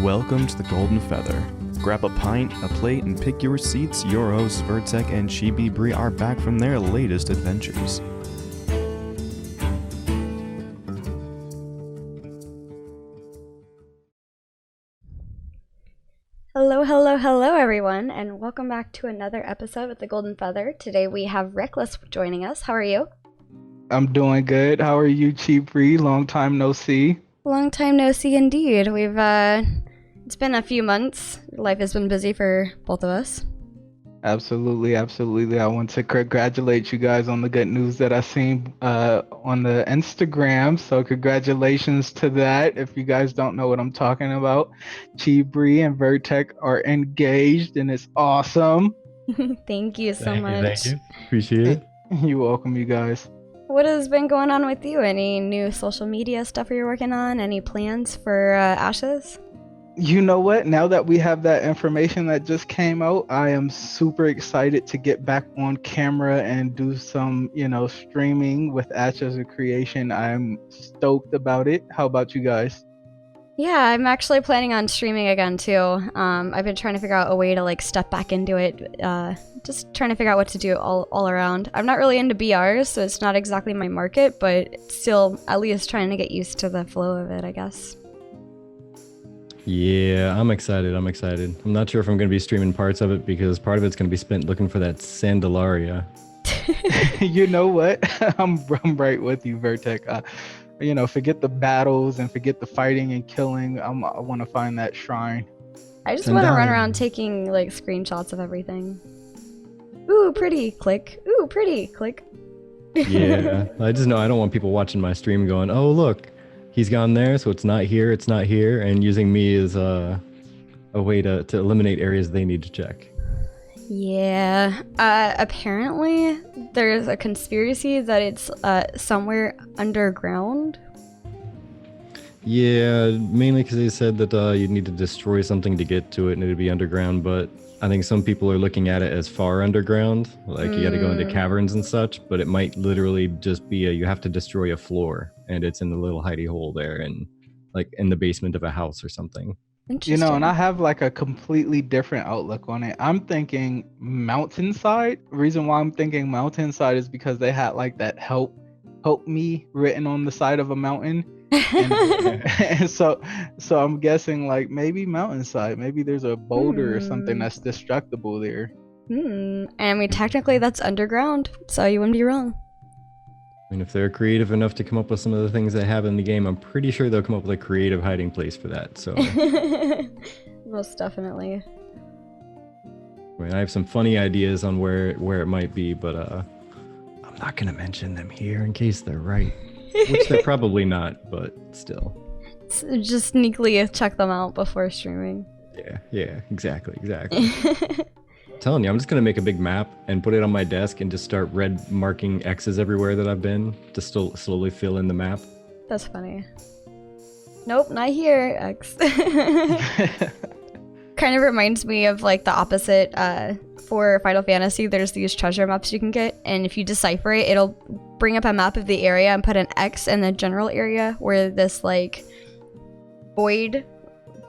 Welcome to the Golden Feather. Grab a pint, a plate, and pick your seats. Your hosts, Virtek and ChibiBree, are back from their latest adventures. Hello everyone, and welcome back to another episode with the Golden Feather. Today we have Reckless joining us. How are you? I'm doing good. How are you, Chibi? Long time no see. Long time no see indeed. It's been a few months. Life has been busy for both of us. Absolutely. I want to congratulate you guys on the good news that I seen on the Instagram. So congratulations to that. If you guys don't know what I'm talking about, Chibi and Virtek are engaged, and it's awesome. Thank you so much. Thank you. Appreciate it. You're welcome, you guys. What has been going on with you? Any new social media stuff you're working on? Any plans for Ashes? You know what? Now that we have that information that just came out, I am super excited to get back on camera and do some, streaming with Ashes of Creation. I'm stoked about it. How about you guys? Yeah, I'm actually planning on streaming again too. I've been trying to figure out a way to step back into it. Just trying to figure out what to do all around. I'm not really into BRs, so it's not exactly my market, but still at least trying to get used to the flow of it, I guess. Yeah, I'm excited. I'm not sure if I'm going to be streaming parts of it because part of it's going to be spent looking for that Sandalaria. You know what? I'm right with you, Virtek. Forget the battles and forget the fighting and killing. I want to find that shrine. I just want to run around taking screenshots of everything. Ooh, pretty, click. Ooh, pretty, click. Yeah, I just know I don't want people watching my stream going, oh, look, he's gone there, so it's not here, and using me as a way to eliminate areas they need to check. Yeah. Apparently there's a conspiracy that it's somewhere underground. Yeah, mainly because they said that you'd need to destroy something to get to it and it'd be underground, but I think some people are looking at it as far underground, you got to go into caverns and such, but it might literally just be you have to destroy a floor and it's in the little hidey hole there and in the basement of a house or something. And I have a completely different outlook on it. I'm thinking mountainside. The reason why I'm thinking mountainside is because they had that help me written on the side of a mountain. And so I'm guessing maybe mountainside. Maybe there's a boulder or something that's destructible there. And I mean, technically that's underground, so you wouldn't be wrong. I mean, if they're creative enough to come up with some of the things they have in the game, I'm pretty sure they'll come up with a creative hiding place for that. So most definitely. I mean, I have some funny ideas on where it might be, but I'm not gonna mention them here in case they're right. Which they're probably not, but still. Just sneakily check them out before streaming. Yeah, exactly. I'm telling you, I'm just gonna make a big map and put it on my desk and just start red marking X's everywhere that I've been to still slowly fill in the map. That's funny. Nope, not here, X. Kind of reminds me of the opposite. For Final Fantasy, there's these treasure maps you can get, and if you decipher it, it'll bring up a map of the area and put an X in the general area where this void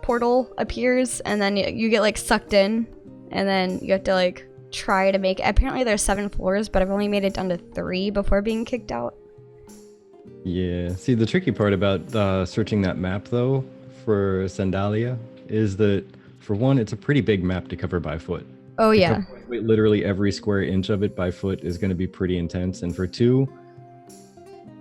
portal appears, and then you get sucked in, and then you have to try to make it. Apparently there's 7 floors, but I've only made it down to 3 before being kicked out. Yeah, see, the tricky part about searching that map though for Sandalia is that for one, it's a pretty big map to cover by foot. Oh yeah. Literally every square inch of it by foot is going to be pretty intense. And for 2,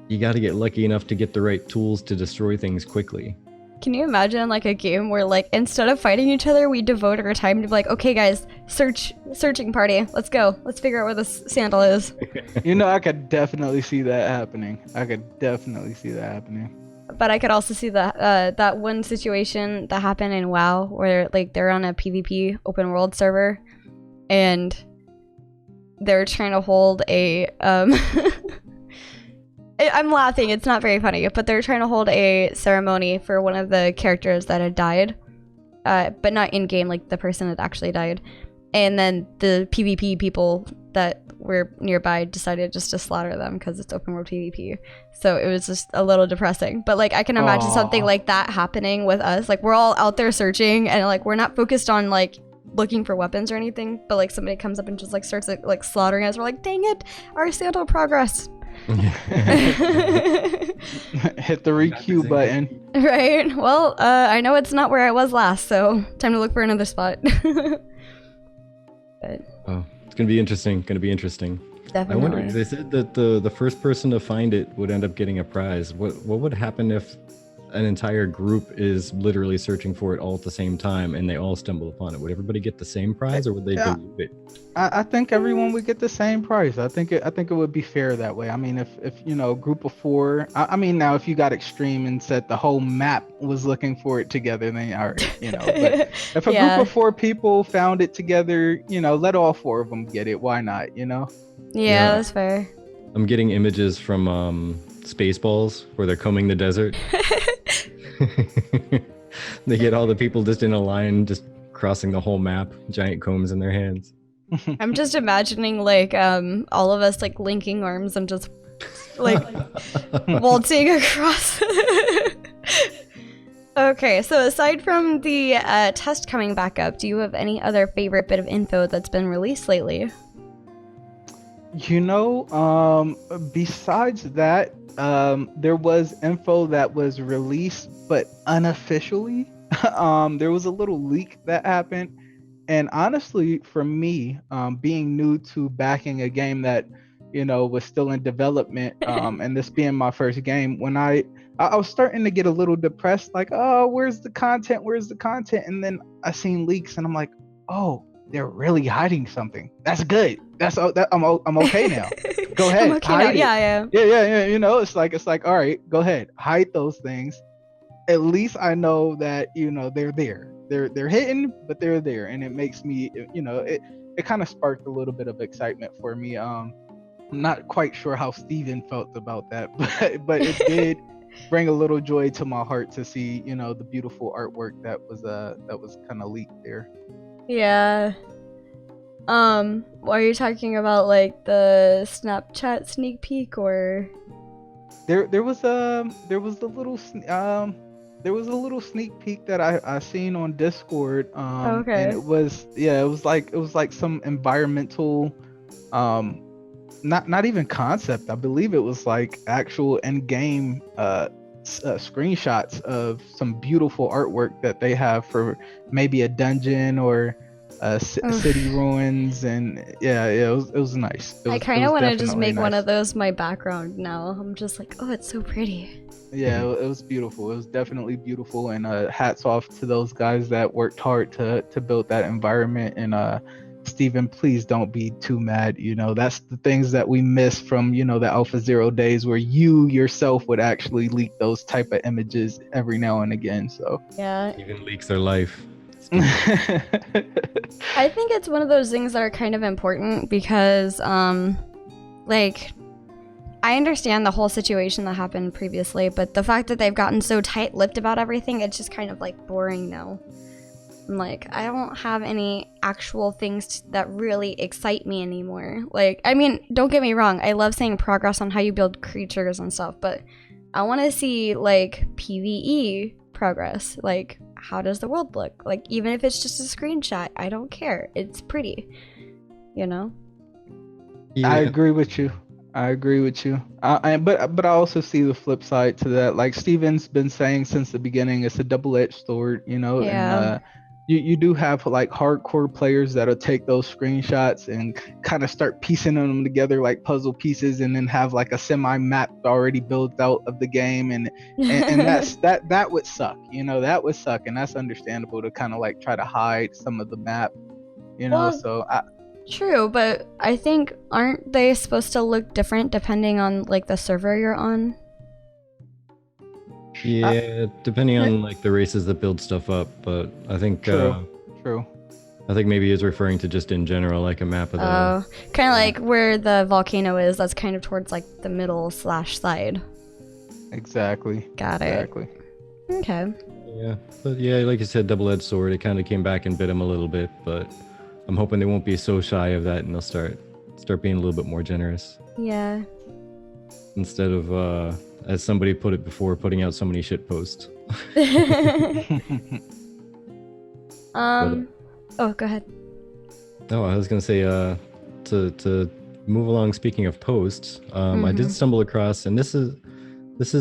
you got to get lucky enough to get the right tools to destroy things quickly. Can you imagine a game where instead of fighting each other, we devote our time to be okay guys, searching party, let's go. Let's figure out where this sandal is. I could definitely see that happening. But I could also see that one situation that happened in WoW where they're on a PvP open world server and they're trying to hold a I'm laughing, it's not very funny, but they're trying to hold a ceremony for one of the characters that had died, but not in game, the person that actually died. and then the PvP people that were nearby decided just to slaughter them because it's open world PvP. So it was just a little depressing. But like I can imagine something like that happening with us. Like we're all out there searching, and like we're not focused on like looking for weapons or anything, but like somebody comes up and just like starts like slaughtering us. We're like, dang it, our sandal progress. Hit the requeue button. Right. Well, I know it's not where I was last, so time to look for another spot. But Oh, it's gonna be interesting. definitely. I wonder. They said that the first person to find it would end up getting a prize. What would happen if an entire group is literally searching for it all at the same time and they all stumble upon it? Would everybody get the same prize, or would they dilute it? I think everyone would get the same price. I think it would be fair that way. I mean, if you know, a group of 4. I mean, now if you got extreme and said the whole map was looking for it together, then all right, you know. But if a group of 4 people found it together, you know, let all 4 of them get it. Why not? You know. Yeah, that's fair. I'm getting images from Spaceballs where they're combing the desert. They get all the people just in a line, just crossing the whole map, giant combs in their hands. I'm just imagining like all of us like linking arms and just like waltzing across. Okay, so aside from the test coming back up, do you have any other favorite bit of info that's been released lately? You know, besides that, there was info that was released, but unofficially. There was a little leak that happened. And honestly, for me, being new to backing a game that, you know, was still in development, and this being my first game, when I was starting to get a little depressed, like, oh, where's the content? And then I seen leaks and I'm like, oh, they're really hiding something. That's good. I'm okay now. Go ahead. I'm okay now. Yeah. You know, it's like, all right, go ahead, hide those things. At least I know that, you know, they're there. They're hidden, but they're there, and it makes me, you know, it kind of sparked a little bit of excitement for me. I'm not quite sure how Steven felt about that, but it did bring a little joy to my heart to see, you know, the beautiful artwork that was kind of leaked there. Yeah. Are you talking about like the Snapchat sneak peek, or there was a little sneak peek that I seen on Discord. Okay. And it was like some environmental, not even concept. I believe it was like actual in-game screenshots of some beautiful artwork that they have for maybe a dungeon or city ruins, and it was nice. I kind of want to just make one of those my background now. I'm just like, oh, it's so pretty. Yeah, it was beautiful. It was definitely beautiful, and hats off to those guys that worked hard to build that environment. And Steven, please don't be too mad. You know, that's the things that we miss from, you know, the Alpha Zero days, where you yourself would actually leak those type of images every now and again. So yeah, even leaks their life. I think it's one of those things that are kind of important because like, I understand the whole situation that happened previously, but the fact that they've gotten so tight-lipped about everything, it's just kind of like boring now. I'm like, I don't have any actual things that really excite me anymore. Like, I mean, don't get me wrong, I love seeing progress on how you build creatures and stuff, but I want to see like PvE progress. Like, how does the world look? Like, even if it's just a screenshot, I don't care. It's pretty, you know? Yeah. I agree with you. But I also see the flip side to that. Like Steven's been saying since the beginning, it's a double-edged sword, you know. Yeah. And you do have like hardcore players that'll take those screenshots and kind of start piecing them together like puzzle pieces, and then have like a semi-map already built out of the game, and that would suck, you know. That would suck, and that's understandable to kind of like try to hide some of the map, you know. True, but I think, aren't they supposed to look different depending on like the server you're on? Yeah, depending on like the races that build stuff up, but I think true. I think maybe he's referring to just in general, like a map of the. Oh, kind of like where the volcano is. That's kind of towards like the middle / side. Exactly. Got it. Exactly. Okay. Yeah, but yeah, like you said, double-edged sword. It kind of came back and bit him a little bit, but I'm hoping they won't be so shy of that, and they'll start being a little bit more generous. Yeah. Instead of, as somebody put it before, putting out so many shit posts. Oh, go ahead. No, I was gonna say, to move along. Speaking of posts, I did stumble across, and this is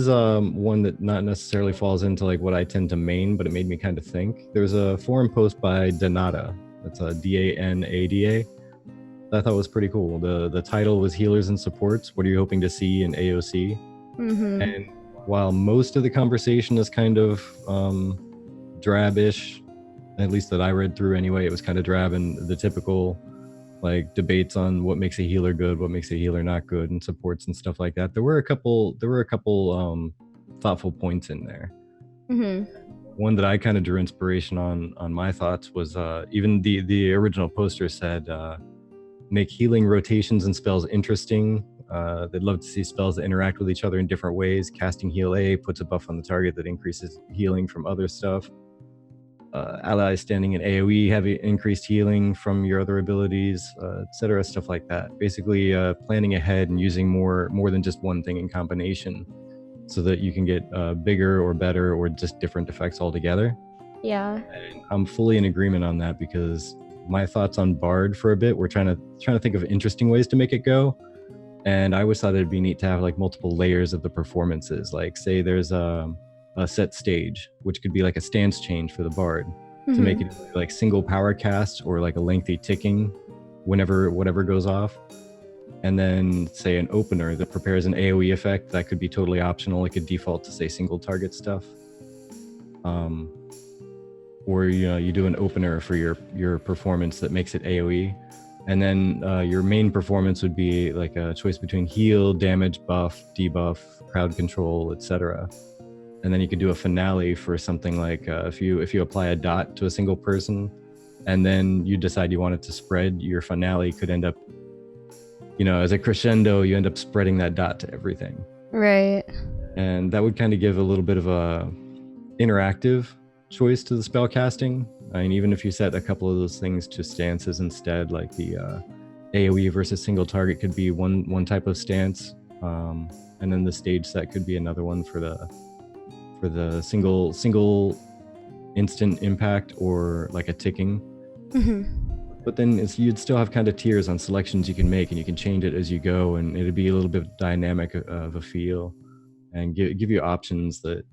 one that not necessarily falls into like what I tend to main, but it made me kind of think. There's a forum post by Danada. That's a Danada. I thought was pretty cool. The title was Healers and Supports. What are you hoping to see in AOC? And while most of the conversation is kind of drab-ish, at least that I read through anyway, it was kind of drab and the typical like debates on what makes a healer good, what makes a healer not good, and supports and stuff like that. There were a couple thoughtful points in there. One that I kind of drew inspiration on my thoughts was even the original poster said, make healing rotations and spells interesting. They'd love to see spells that interact with each other in different ways. Casting heal A puts a buff on the target that increases healing from other stuff. Allies standing in AoE have increased healing from your other abilities, etc. Stuff like that. Basically, planning ahead and using more than just one thing in combination, so that you can get bigger or better or just different effects altogether. Yeah. And I'm fully in agreement on that, because my thoughts on Bard for a bit, we're trying to think of interesting ways to make it go. And I always thought it'd be neat to have like multiple layers of the performances. Like say there's a set stage, which could be like a stance change for the Bard, to make it like single power cast or like a lengthy ticking whenever whatever goes off. And then say an opener that prepares an AoE effect that could be totally optional. It could default to say single target stuff. Or you do an opener for your performance that makes it AoE. And then your main performance would be like a choice between heal, damage, buff, debuff, crowd control, etc. And then you could do a finale for something like if you apply a dot to a single person, and then you decide you want it to spread, your finale could end up, as a crescendo, you end up spreading that dot to everything. Right. And that would kind of give a little bit of a interactive choice to the spell casting. I mean, even if you set a couple of those things to stances instead, like the AoE versus single target could be one type of stance, and then the stage set could be another one for the single instant impact or like a ticking. But then you'd still have kind of tiers on selections you can make, and you can change it as you go, and it'd be a little bit dynamic of a feel, and give you options that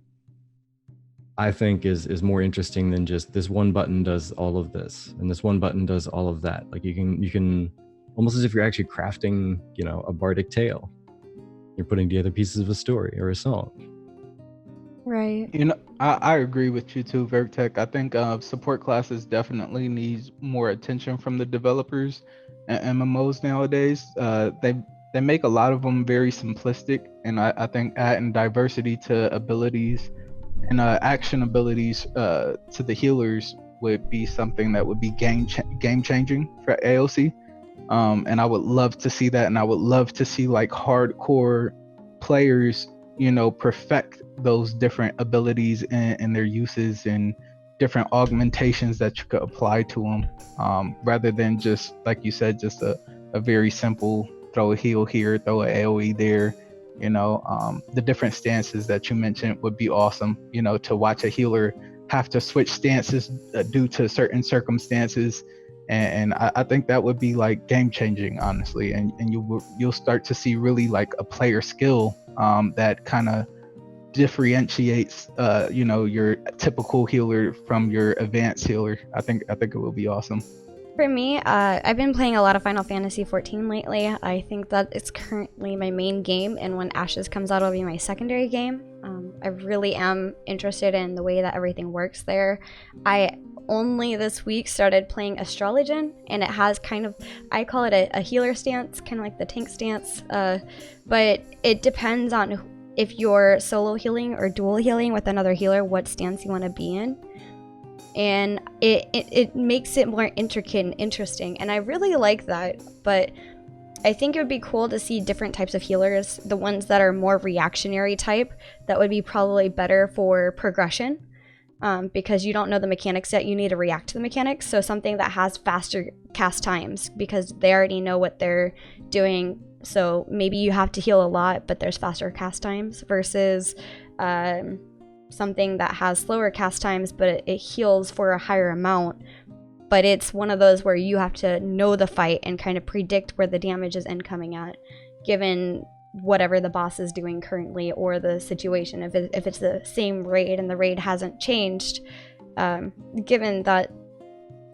I think is more interesting than just this one button does all of this and this one button does all of that. Like you can almost as if you're actually crafting, a bardic tale. You're putting together pieces of a story or a song. Right. I agree with you too, Virtek. I think support classes definitely needs more attention from the developers and MMOs nowadays. They make a lot of them very simplistic, and I think adding diversity to abilities and action abilities to the healers would be something that would be game changing for AOC. And I would love to see that, and I would love to see like hardcore players, perfect those different abilities and their uses and different augmentations that you could apply to them, rather than just, like you said, just a very simple throw a heal here, throw a AoE there. The different stances that you mentioned would be awesome, to watch a healer have to switch stances due to certain circumstances. And I think that would be like game changing, honestly. And you'll start to see really like a player skill that kind of differentiates, your typical healer from your advanced healer. I think it will be awesome. For me, I've been playing a lot of Final Fantasy 14 lately. I think that it's currently my main game, and when Ashes comes out, it'll be my secondary game. I really am interested in the way that everything works there. I only this week started playing Astrologian, and it has kind of, I call it a healer stance, kind of like the tank stance, but it depends on if you're solo healing or dual healing with another healer, what stance you want to be in. And it makes it more intricate and interesting, and I really like that. But I think it would be cool to see different types of healers, the ones that are more reactionary type, that would be probably better for progression. because you don't know the mechanics yet. You need to react to the mechanics. So something that has faster cast times because they already know what they're doing. So maybe you have to heal a lot, but there's faster cast times versus something that has slower cast times, but it heals for a higher amount. But it's one of those where you have to know the fight and kind of predict where the damage is incoming at, given whatever the boss is doing currently or the situation. If it's the same raid and the raid hasn't changed, given that,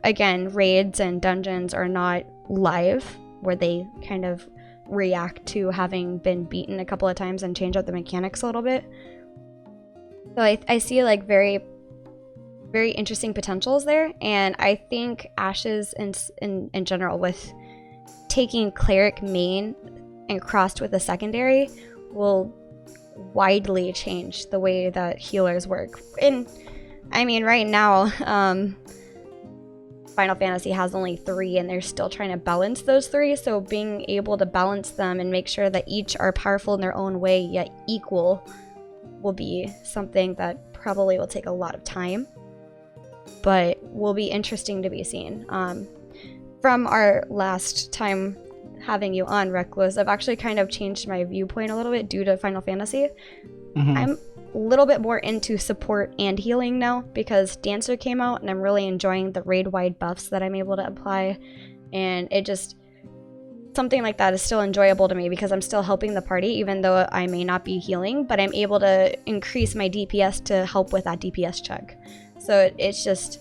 again, raids and dungeons are not live, where they kind of react to having been beaten a couple of times and change up the mechanics a little bit. So I see like very, very interesting potentials there, and I think Ashes in general, with taking cleric main and crossed with a secondary, will widely change the way that healers work. And I mean, right now, Final Fantasy has only 3, and they're still trying to balance those 3. So being able to balance them and make sure that each are powerful in their own way yet equal will be something that probably will take a lot of time, but will be interesting to be seen. From our last time having you on, Reckless, I've actually kind of changed my viewpoint a little bit due to Final Fantasy. I'm a little bit more into support and healing now because Dancer came out, and I'm really enjoying the raid-wide buffs that I'm able to apply, and it just, something like that is still enjoyable to me because I'm still helping the party even though I may not be healing, but I'm able to increase my DPS to help with that DPS check. So it's just...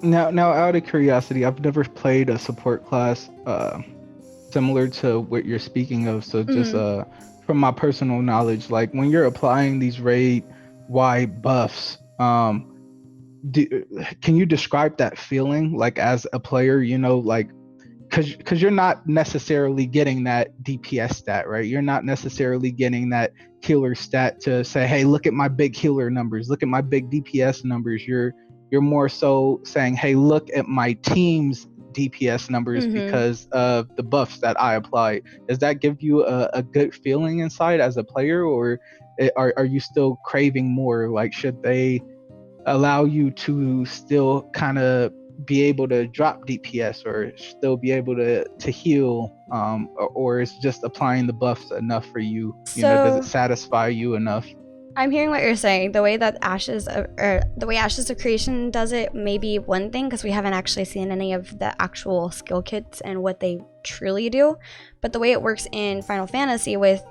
Now, out of curiosity, I've never played a support class similar to what you're speaking of. So just from my personal knowledge, like when you're applying these raid-wide buffs, can you describe that feeling, like as a player? You know, like because you're not necessarily getting that DPS stat, right? You're not necessarily getting that healer stat to say, hey, look at my big healer numbers, look at my big DPS numbers. You're more so saying, hey, look at my team's DPS numbers because of the buffs that I apply. Does that give you a good feeling inside as a player, or are you still craving more? Like, should they allow you to still kind of be able to drop DPS or still be able to heal, or is just applying the buffs enough for you? You know, does it satisfy you enough? I'm hearing what you're saying. The way that Ashes of Creation does it may be one thing because we haven't actually seen any of the actual skill kits and what they truly do. But the way it works in Final Fantasy with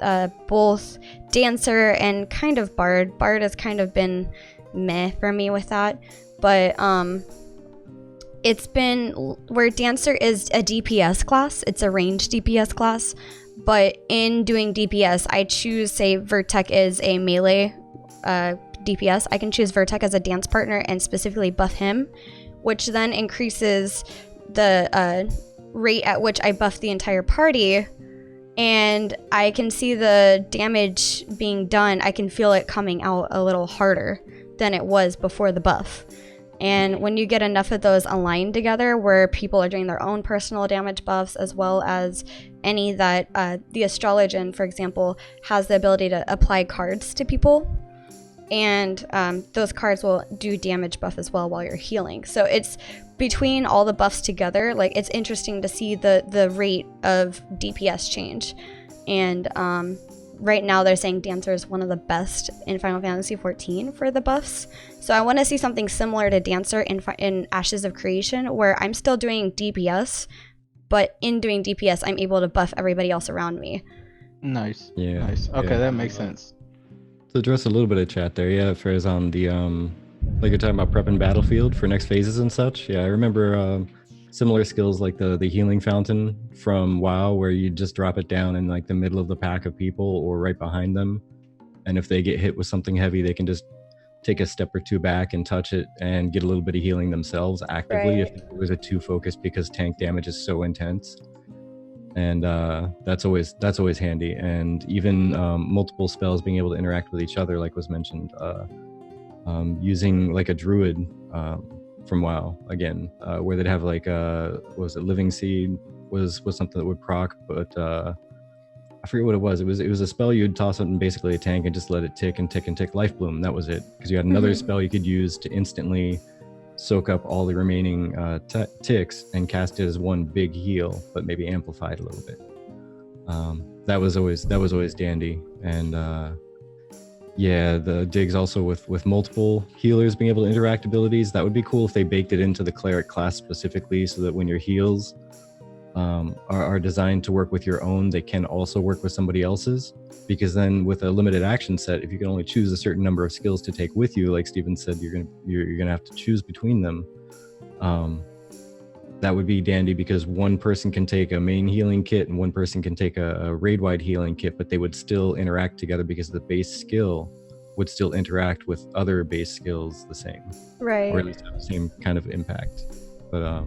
both Dancer and kind of Bard has kind of been meh for me with that. But it's been where Dancer is a DPS class. It's a ranged DPS class. But in doing DPS, I choose, say, Virtek is a melee DPS. I can choose Virtek as a dance partner and specifically buff him, which then increases the rate at which I buff the entire party. And I can see the damage being done. I can feel it coming out a little harder than it was before the buff. And when you get enough of those aligned together where people are doing their own personal damage buffs, as well as any that the Astrologian, for example, has the ability to apply cards to people, and those cards will do damage buff as well while you're healing. So it's between all the buffs together, like it's interesting to see the rate of DPS change. And right now they're saying Dancer is one of the best in Final Fantasy XIV for the buffs. So I want to see something similar to Dancer in Ashes of Creation, where I'm still doing DPS, but in doing DPS, I'm able to buff everybody else around me. Nice. Yeah. Nice. Okay, yeah. That makes sense. To address a little bit of chat there, yeah, Frizz, on the like you're talking about prepping Battlefield for next phases and such. Yeah, I remember similar skills like the healing fountain from WoW, where you just drop it down in like the middle of the pack of people or right behind them, and if they get hit with something heavy, they can just take a step or two back and touch it and get a little bit of healing themselves actively. Right. If it was a too focused, because tank damage is so intense. And that's always handy. And even multiple spells being able to interact with each other, like was mentioned, using like a druid from WoW again, where they'd have like living seed was something that would proc, but I forget what it was. It was a spell you'd toss out in basically a tank and just let it tick and tick and tick life bloom. That was it. Because you had another spell you could use to instantly soak up all the remaining ticks and cast it as one big heal, but maybe amplified a little bit. That was always dandy. And yeah, the digs also with multiple healers being able to interact abilities. That would be cool if they baked it into the cleric class specifically, so that when your heals are designed to work with your own, they can also work with somebody else's. Because then with a limited action set, if you can only choose a certain number of skills to take with you, like Steven said, you're gonna have to choose between them. That would be dandy, because one person can take a main healing kit and one person can take a raid-wide healing kit, but they would still interact together because the base skill would still interact with other base skills the same, Right. or at least have the same kind of impact. But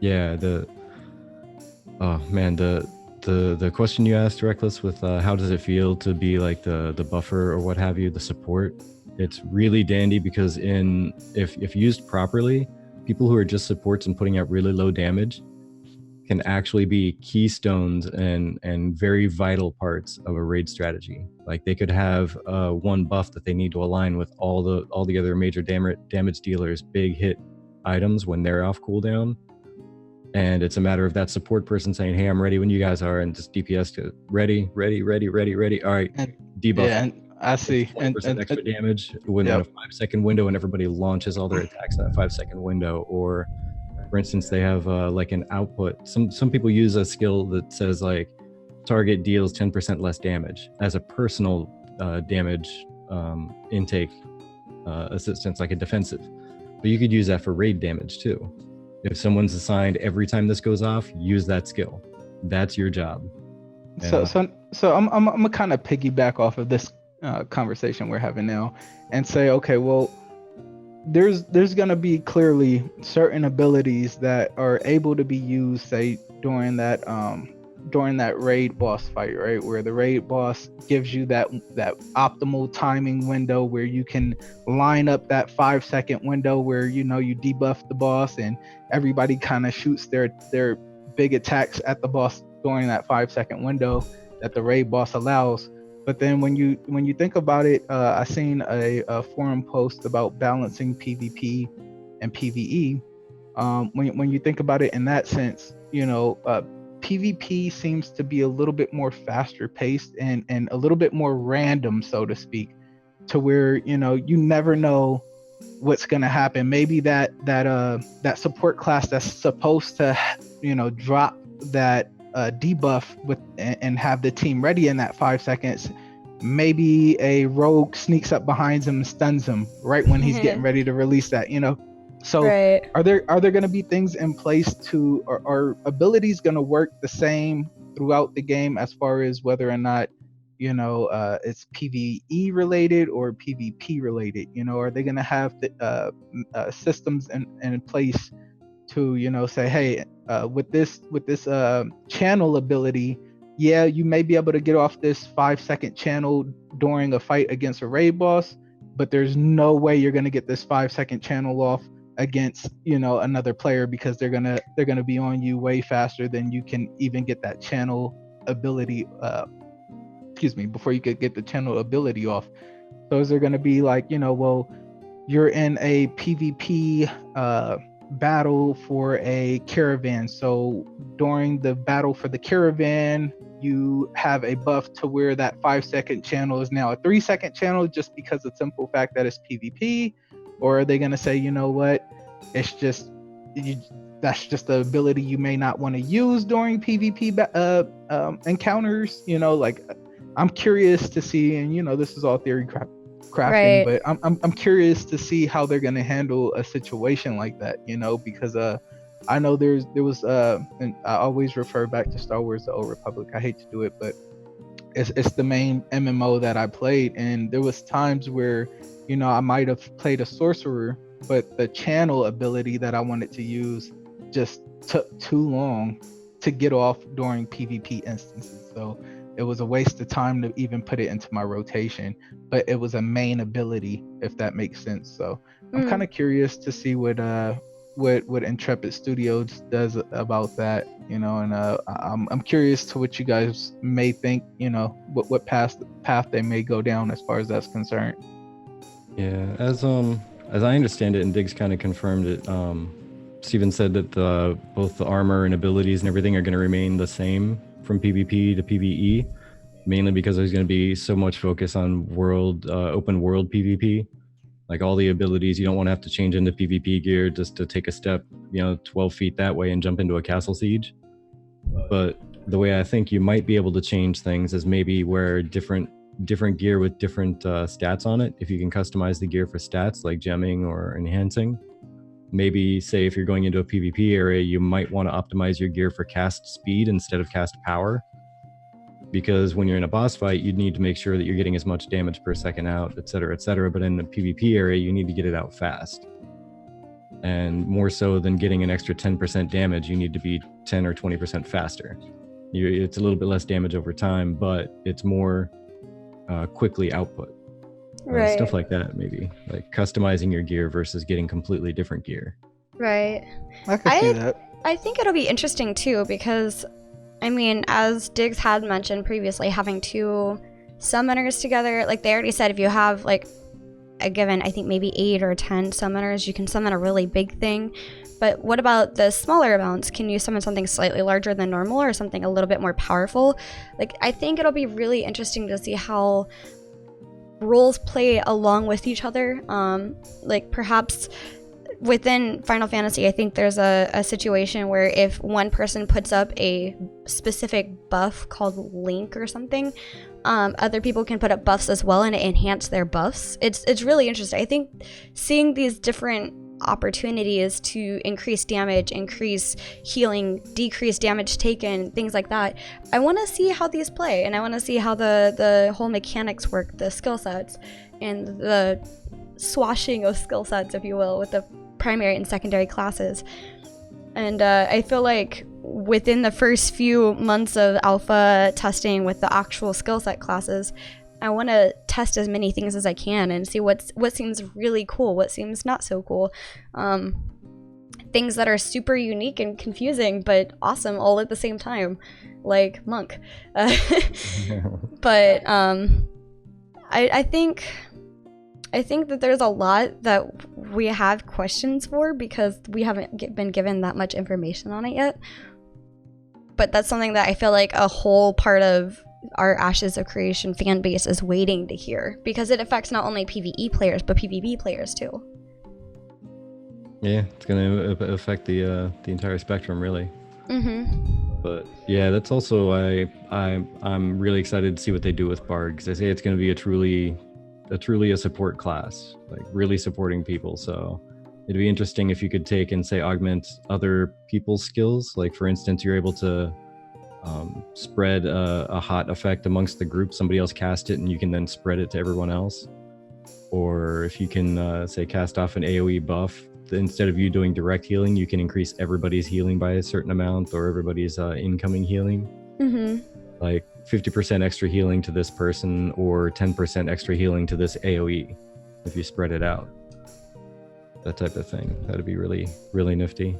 yeah, the question you asked, Reckless, with how does it feel to be like the buffer or what have you, the support, it's really dandy, because if used properly, people who are just supports and putting out really low damage can actually be keystones and very vital parts of a raid strategy. Like they could have one buff that they need to align with all the other major damage dealers' big hit items when they're off cooldown. And it's a matter of that support person saying, "Hey, I'm ready when you guys are," and just DPS to ready. All right, debuff. Yeah, and I see. 20% extra damage within a 5-second window, and everybody launches all their attacks in that 5-second window. Or, for instance, they have like an output. Some people use a skill that says like target deals 10% less damage as a personal damage intake assistance, like a defensive. But you could use that for raid damage too. If someone's assigned every time this goes off, use that skill. That's your job. So I'm gonna kind of piggyback off of this conversation we're having now, and say, okay, well, there's gonna be clearly certain abilities that are able to be used, say during that raid boss fight, right, where the raid boss gives you that optimal timing window where you can line up that 5-second window where you debuff the boss and everybody kind of shoots their big attacks at the boss during that 5-second window that the raid boss allows. But then when you think about it, I seen a forum post about balancing PvP and PvE. When you think about it in that sense, PvP seems to be a little bit more faster paced and a little bit more random, so to speak, to where you never know what's going to happen. Maybe that support class that's supposed to drop that debuff and have the team ready in that 5 seconds, maybe a rogue sneaks up behind him and stuns him right when he's getting ready to release that. So Right. are there going to be things in place to, or are abilities going to work the same throughout the game as far as whether or not it's PvE related or PvP related? Are they going to have the systems in place to say, hey, with this channel ability, yeah, you may be able to get off this 5-second channel during a fight against a raid boss, but there's no way you're going to get this 5-second channel off against another player, because they're gonna be on you way faster than you can even get that channel ability before you could get the channel ability off. So is there going to be like well, you're in a PvP battle for a caravan, so during the battle for the caravan you have a buff to where that 5-second channel is now a 3-second channel, just because of the simple fact that it's PvP? Or are they going to say, what, it's just that's just the ability you may not want to use during PvP encounters? Like, I'm curious to see, and this is all theory crafting, Right. but I'm curious to see how they're going to handle a situation like that, because I know there was and I always refer back to Star Wars: The Old Republic. I hate to do it, but it's the main MMO that I played, and there was times where I might have played a sorcerer, but the channel ability that I wanted to use just took too long to get off during PvP instances. So it was a waste of time to even put it into my rotation, but it was a main ability, if that makes sense. So I'm kind of curious to see what what Intrepid Studios does about that, you know, and I'm curious to what you guys may think, you know, what path they may go down as far as that's concerned. Yeah, as I understand it, and Diggs kind of confirmed it. Steven said that both the armor and abilities and everything are going to remain the same from PvP to PvE, mainly because there's going to be so much focus on open world PvP. Like all the abilities, you don't want to have to change into PvP gear just to take a step, 12 feet that way and jump into a castle siege. But the way I think you might be able to change things is maybe wear different gear with different stats on it. If you can customize the gear for stats like gemming or enhancing, maybe say if you're going into a PvP area, you might want to optimize your gear for cast speed instead of cast power. Because when you're in a boss fight, you need to make sure that you're getting as much damage per second out, et cetera, et cetera. But in the PvP area, you need to get it out fast. And more so than getting an extra 10% damage, you need to be 10 or 20% faster. It's a little bit less damage over time, but it's more quickly output. Right. Stuff like that, maybe. Like customizing your gear versus getting completely different gear. Right. I can see that. I think it'll be interesting too, because I mean, as Diggs had mentioned previously, having 2 summoners together, like they already said, if you have like a given, I think maybe 8 or 10 summoners, you can summon a really big thing. But what about the smaller amounts? Can you summon something slightly larger than normal or something a little bit more powerful? Like, I think it'll be really interesting to see how roles play along with each other. Like perhaps within Final Fantasy, I think there's a situation where if one person puts up a specific buff called Link or something, other people can put up buffs as well and enhance their buffs. It's really interesting. I think seeing these different opportunities to increase damage, increase healing, decrease damage taken, things like that, I want to see how these play, and I want to see how the whole mechanics work, the skill sets, and the swashing of skill sets, if you will, with the primary and secondary classes. And I feel like within the first few months of alpha testing with the actual skill set classes, I want to test as many things as I can and see what seems really cool, what seems not so cool. Things that are super unique and confusing but awesome all at the same time, like Monk. But I think that there's a lot that we have questions for because we haven't been given that much information on it yet. But that's something that I feel like a whole part of our Ashes of Creation fan base is waiting to hear, because it affects not only PvE players but PvP players too. Yeah, it's going to affect the entire spectrum, really. Mm-hmm. But yeah, that's also I'm really excited to see what they do with Bard, because I say it's going to be a truly a support class, like really supporting people. So it'd be interesting if you could take and say augment other people's skills. Like for instance, you're able to spread a hot effect amongst the group. Somebody else cast it and you can then spread it to everyone else. Or if you can say cast off an AoE buff, instead of you doing direct healing, you can increase everybody's healing by a certain amount, or everybody's incoming healing. Mm-hmm. Like 50% extra healing to this person, or 10% extra healing to this AoE if you spread it out. That type of thing. That'd be really, really nifty.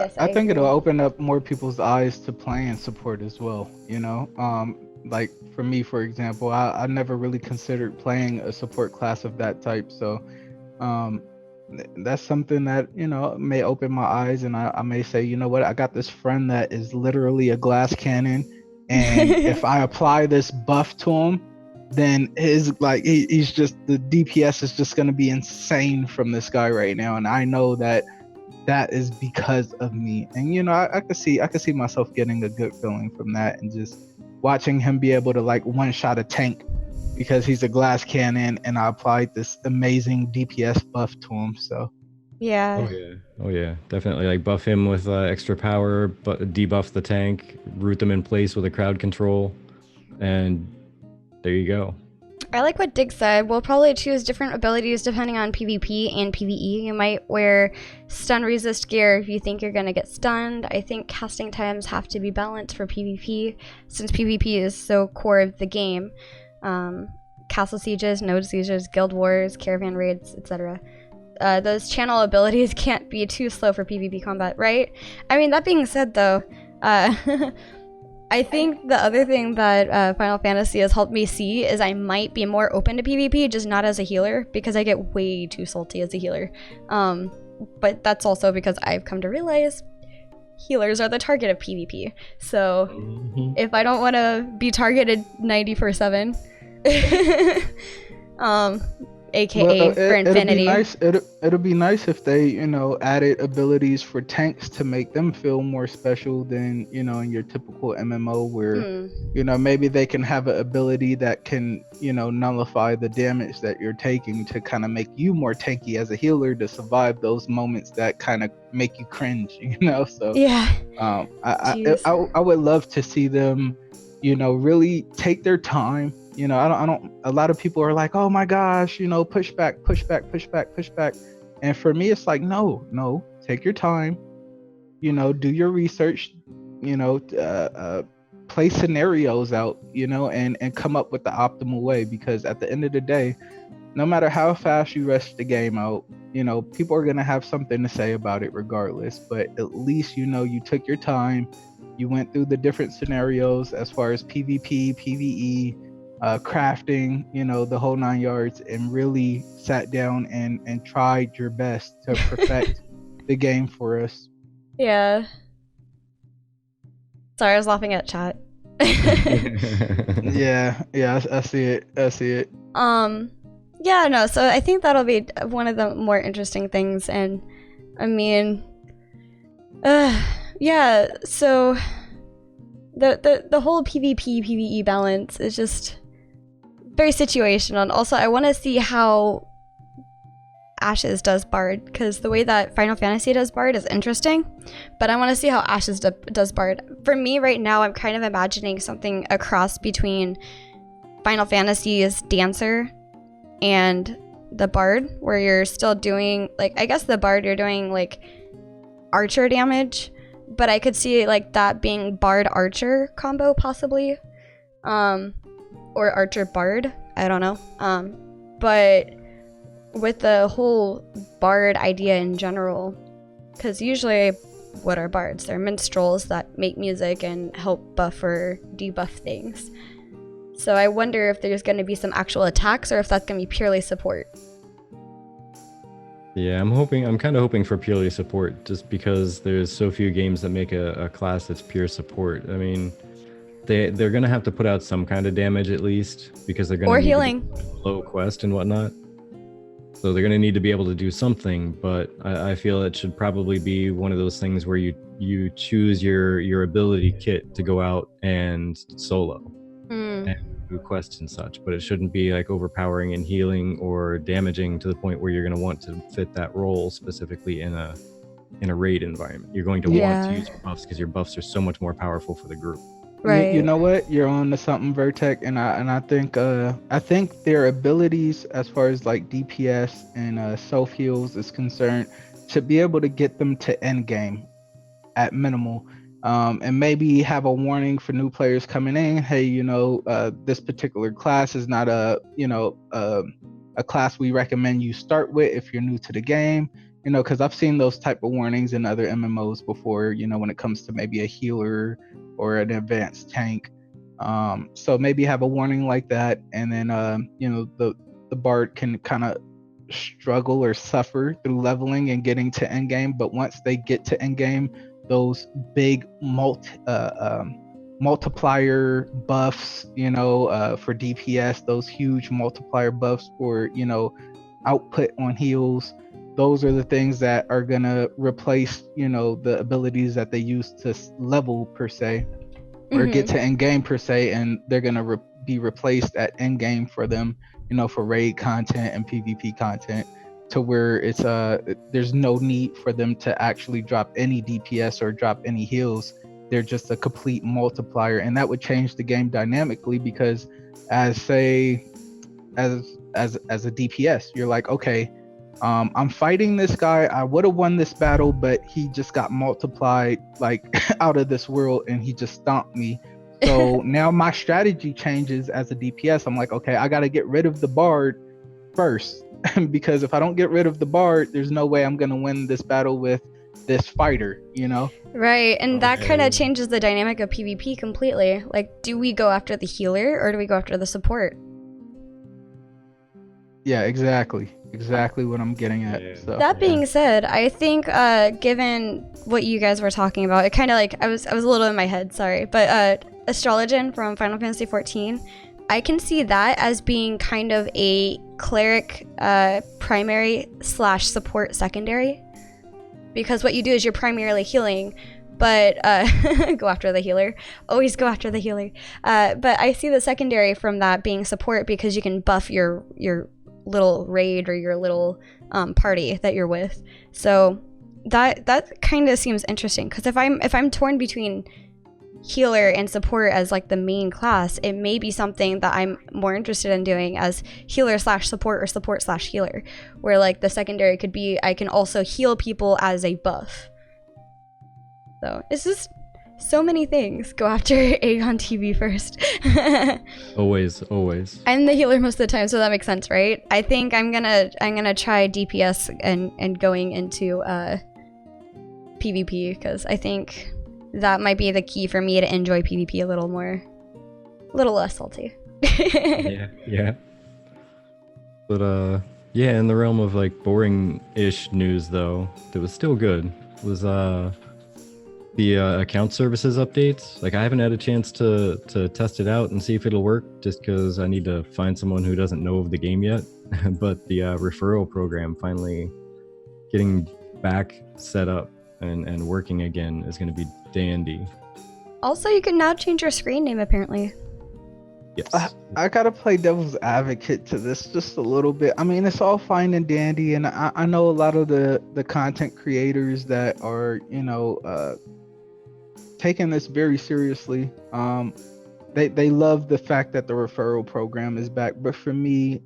Yes, I think agree. it'll open up more people's eyes to playing support as well, you know? Like for me, for example, I never really considered playing a support class of that type. So that's something that, you know, may open my eyes, and I may say, you know what, I got this friend that is literally a glass cannon, and if I apply this buff to him, then he's just, the DPS is just going to be insane from this guy right now, and I know that is because of me. And you know, I could see myself getting a good feeling from that, and just watching him be able to like one shot a tank because he's a glass cannon and I applied this amazing DPS buff to him. So Yeah. Oh yeah, definitely. Like buff him with extra power, but debuff the tank, root them in place with a crowd control, and there you go. I like what Dig said. We'll probably choose different abilities depending on PvP and PvE. You might wear stun resist gear if you think you're going to get stunned. I think casting times have to be balanced for PvP, since PvP is so core of the game. Castle sieges, node sieges, guild wars, caravan raids, etc. those channel abilities can't be too slow for PvP combat, right? I mean, that being said, though, I think the other thing that Final Fantasy has helped me see is I might be more open to PvP, just not as a healer, because I get way too salty as a healer. But that's also because I've come to realize healers are the target of PvP. So if I don't want to be targeted 94/7, aka for infinity. It'll be nice if they, added abilities for tanks to make them feel more special than, in your typical MMO where, maybe they can have an ability that can, nullify the damage that you're taking to kind of make you more tanky as a healer to survive those moments that kind of make you cringe, So yeah, I would love to see them, really take their time. I don't. A lot of people are like, "Oh my gosh, push back." And for me, it's like, no, take your time. Do your research. Play scenarios out. And come up with the optimal way. Because at the end of the day, no matter how fast you rush the game out, people are gonna have something to say about it regardless. But at least you took your time. You went through the different scenarios as far as PvP, PvE. Crafting, the whole 9 yards, and really sat down and tried your best to perfect the game for us. Yeah. Sorry, I was laughing at chat. Yeah, I see it. Yeah, no, so I think that'll be one of the more interesting things, and I mean, yeah, so the whole PvP PvE balance is just very situational, and also I want to see how Ashes does Bard, because the way that Final Fantasy does Bard is interesting, but I want to see how Ashes does Bard. For me right now, I'm kind of imagining something a cross between Final Fantasy's Dancer and the Bard, where you're still doing, like, I guess the Bard you're doing like archer damage, but I could see like that being Bard Archer combo possibly, or Archer Bard, I don't know. But with the whole Bard idea in general, because usually what are Bards? They're minstrels that make music and help buff or debuff things. So I wonder if there's going to be some actual attacks or if that's going to be purely support. Yeah, I'm kind of hoping for purely support, just because there's so few games that make a class that's pure support. I mean, they're gonna have to put out some kind of damage at least, because they're gonna or need healing, low quest and whatnot. So they're gonna need to be able to do something. But I feel it should probably be one of those things where you choose your ability kit to go out and solo and do quests and such. But it shouldn't be like overpowering and healing or damaging to the point where you're gonna want to fit that role specifically in a raid environment. You're going to want to use your buffs because your buffs are so much more powerful for the group. right? You know what? You're on to something, Virtek, and I think their abilities as far as like DPS and self heals is concerned should be able to get them to end game at minimal, and maybe have a warning for new players coming in. Hey, this particular class is not a class we recommend you start with if you're new to the game. Because I've seen those type of warnings in other MMOs before, when it comes to maybe a healer or an advanced tank. So maybe have a warning like that, and then the Bard can kind of struggle or suffer through leveling and getting to endgame. But once they get to endgame, those big multiplier buffs, for DPS, those huge multiplier buffs for, output on heals, those are the things that are gonna replace, the abilities that they use to level per se, or get to end game per se, and they're gonna be replaced at end game for them, for raid content and PvP content, to where it's there's no need for them to actually drop any DPS or drop any heals. They're just a complete multiplier, and that would change the game dynamically, because as a DPS, you're like, okay, I'm fighting this guy. I would have won this battle, but he just got multiplied like out of this world, and he just stomped me. So now my strategy changes as a DPS. I'm like, okay, I got to get rid of the Bard first, because if I don't get rid of the bard, there's no way I'm gonna win this battle with this fighter, you know? Right, and that kind Okay. of changes the dynamic of PvP completely. Like, do we go after the healer or do we go after the support? Yeah, exactly what I'm getting at. Yeah. So That being said, I think given what you guys were talking about, it kind of like I was a little in my head, sorry, but Astrologian from Final Fantasy 14, I can see that as being kind of a cleric primary / support secondary, because what you do is you're primarily healing, but go after the healer. Always go after the healer. But I see the secondary from that being support because you can buff your little raid or your little party that you're with. So that kind of seems interesting, because if I'm torn between healer and support as like the main class, it may be something that I'm more interested in doing as healer / support or support / healer, where like the secondary could be I can also heal people as a buff. So it's just so many things. Go after Aegon TV first. Always. I'm the healer most of the time, so that makes sense, right? I think I'm gonna try DPS and going into PvP, because I think that might be the key for me to enjoy PvP a little more, a little less salty. Yeah. But yeah, in the realm of like boring-ish news though, that was still good, was the account services updates. Like I haven't had a chance to test it out and see if it'll work, just because I need to find someone who doesn't know of the game yet. But the referral program finally getting back set up and working again is going to be dandy. Also, you can now change your screen name apparently. Yes. I gotta play devil's advocate to this just a little bit. I mean, it's all fine and dandy, and I know a lot of the content creators that are, you know, taking this very seriously. They love the fact that the referral program is back. But for me,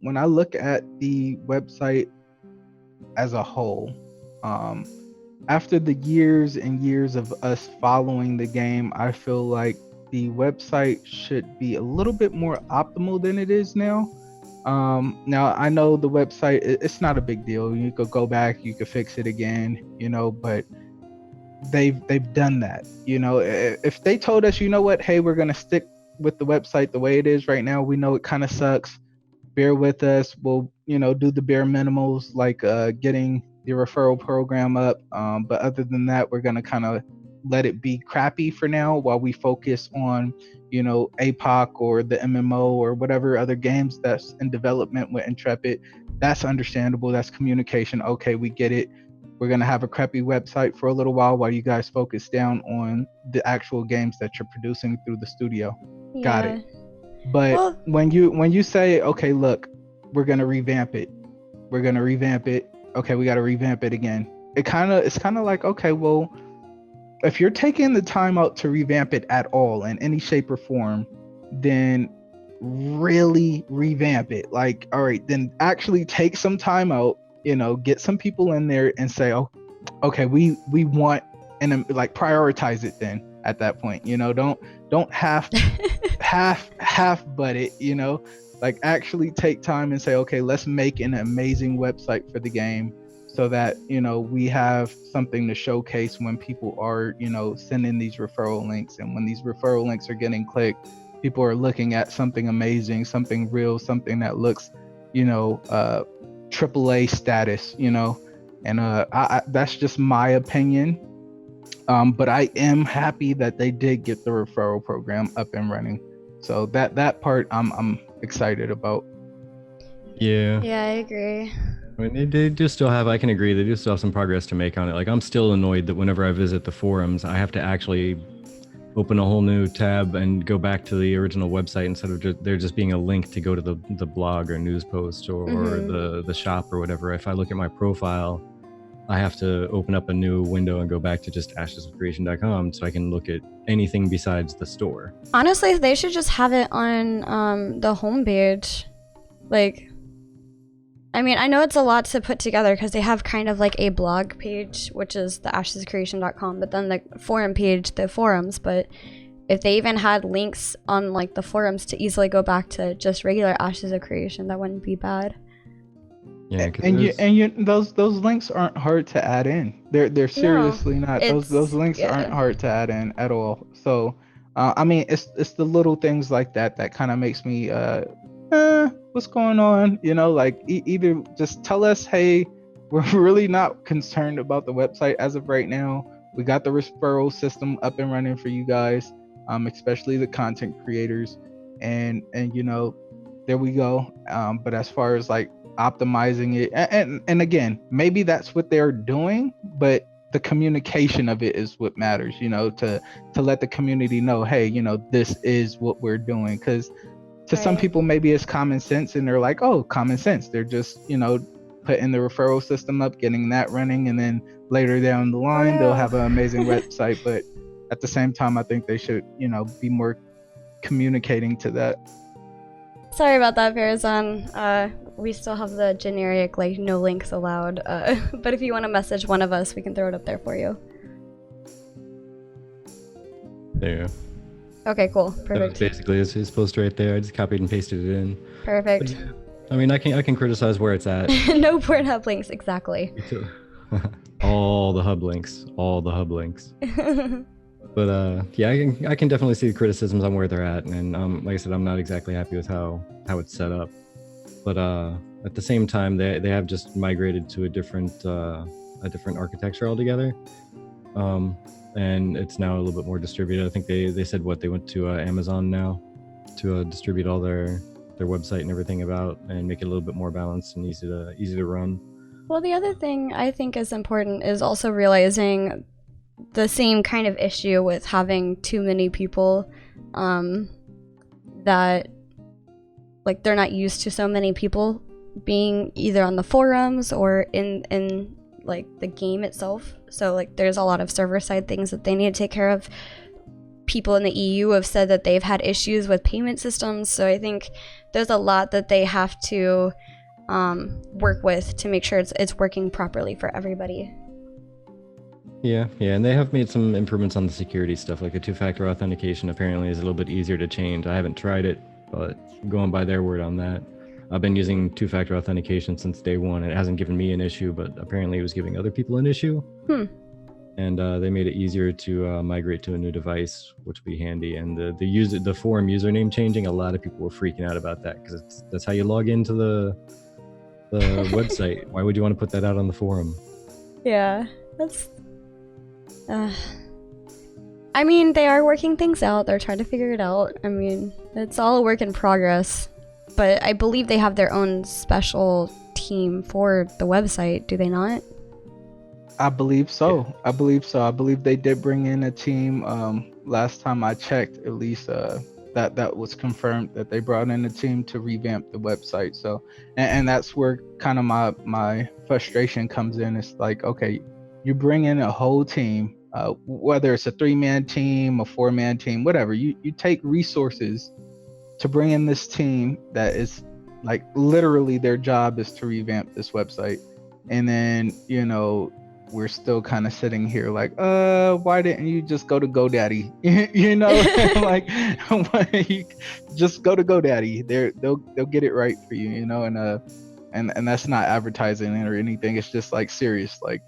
when I look at the website as a whole, after the years and years of us following the game, I feel like the website should be a little bit more optimal than it is now. Now I know the website, it's not a big deal. You could go back, you could fix it again, you know, but they've done that. You know, if they told us, you know what, hey, we're gonna stick with the website the way it is right now, we know it kind of sucks, bear with us, we'll, you know, do the bare minimals, like getting the referral program up, but other than that, we're gonna kind of let it be crappy for now while we focus on, you know, APOC or the MMO or whatever other games that's in development with Intrepid. That's understandable, that's communication. Okay, we get it. We're gonna have a crappy website for a little while you guys focus down on the actual games that you're producing through the studio. Got it. But Well, when you say, okay, look, we're gonna revamp it, okay, we gotta revamp it again. It's kind of like, okay, well, if you're taking the time out to revamp it at all in any shape or form, then really revamp it. Like, all right, then actually take some time out, you know, get some people in there and say, oh, okay, we want, and like prioritize it then at that point, you know, don't half butt it, you know, like actually take time and say, okay, let's make an amazing website for the game, so that, you know, we have something to showcase when people are, you know, sending these referral links. And when these referral links are getting clicked, people are looking at something amazing, something real, something that looks, you know, AAA status, you know. And I that's just my opinion. But I am happy that they did get the referral program up and running. So that part I'm excited about. Yeah. yeah, I agree. I mean, they do still have, I can agree, they do still have some progress to make on it. Like, I'm still annoyed that whenever I visit the forums, I have to actually open a whole new tab and go back to the original website instead of there just being a link to go to the blog or news post or the shop or whatever. If I look at my profile, I have to open up a new window and go back to just ashesofcreation.com so I can look at anything besides the store. Honestly, they should just have it on the homepage. Like, I mean, I know it's a lot to put together because they have kind of like a blog page, which is the ashesofcreation.com, but then the forum page, the forums. But if they even had links on like the forums to easily go back to just regular Ashes of Creation, that wouldn't be bad. Yeah, 'cause And there's- those links aren't hard to add in. They're seriously not. Those links aren't yeah. hard to add in at all. So, I mean, it's the little things like that that kind of makes me what's going on? You know, like either just tell us, hey, we're really not concerned about the website as of right now. We got the referral system up and running for you guys, especially the content creators, and you know, there we go. But as far as like optimizing it, and again, maybe that's what they're doing, but the communication of it is what matters. You know, to let the community know, hey, you know, this is what we're doing, because to some Right. people maybe it's common sense and they're like, oh, common sense, they're just, you know, putting the referral system up, getting that running, and then later down the line they'll have an amazing website. But at the same time, I think they should, you know, be more communicating to that. Sorry about that, Farazan. We still have the generic, like, no links allowed. But if you want to message one of us, we can throw it up there for you. there. Okay, cool. That was Perfect. basically his post right there. I just copied and pasted it in. Perfect. I mean, I can criticize where it's at. No Pornhub links, exactly. all the hub links. But yeah, I can definitely see the criticisms on where they're at, and like I said, I'm not exactly happy with how it's set up. But at the same time, they have just migrated to a different architecture altogether, and it's now a little bit more distributed. I think they said they went to Amazon now to distribute all their website and everything about, and make it a little bit more balanced and easy to run. Well, the other thing I think is important is also realizing the same kind of issue with having too many people, that like they're not used to so many people being either on the forums or in like the game itself. So like there's a lot of server side things that they need to take care of. People in the EU have said that they've had issues with payment systems, so I think there's a lot that they have to work with to make sure it's working properly for everybody. Yeah, and they have made some improvements on the security stuff, like the two-factor authentication apparently is a little bit easier to change. I haven't tried it, but going by their word on that. I've been using two-factor authentication since day one, and it hasn't given me an issue, but apparently it was giving other people an issue. And they made it easier to migrate to a new device, which would be handy. And the forum username changing, a lot of people were freaking out about that, because that's how you log into the website. Why would you want to put that out on the forum? Yeah, that's... I mean, they are working things out. They're trying to figure it out. I mean, it's all a work in progress. But I believe they have their own special team for the website, do they not? I believe so. I believe they did bring in a team. Last time I checked, at least that was confirmed, that they brought in a team to revamp the website. So, and that's where kind of my frustration comes in. It's like, okay, you bring in a whole team, whether it's a 3-man team, a 4-man team, whatever. You take resources to bring in this team that is like literally their job is to revamp this website, and then, you know, we're still kind of sitting here like, why didn't you just go to GoDaddy? You know, like, you just go to GoDaddy. They'll get it right for you, you know. And that's not advertising or anything. It's just like serious. Like,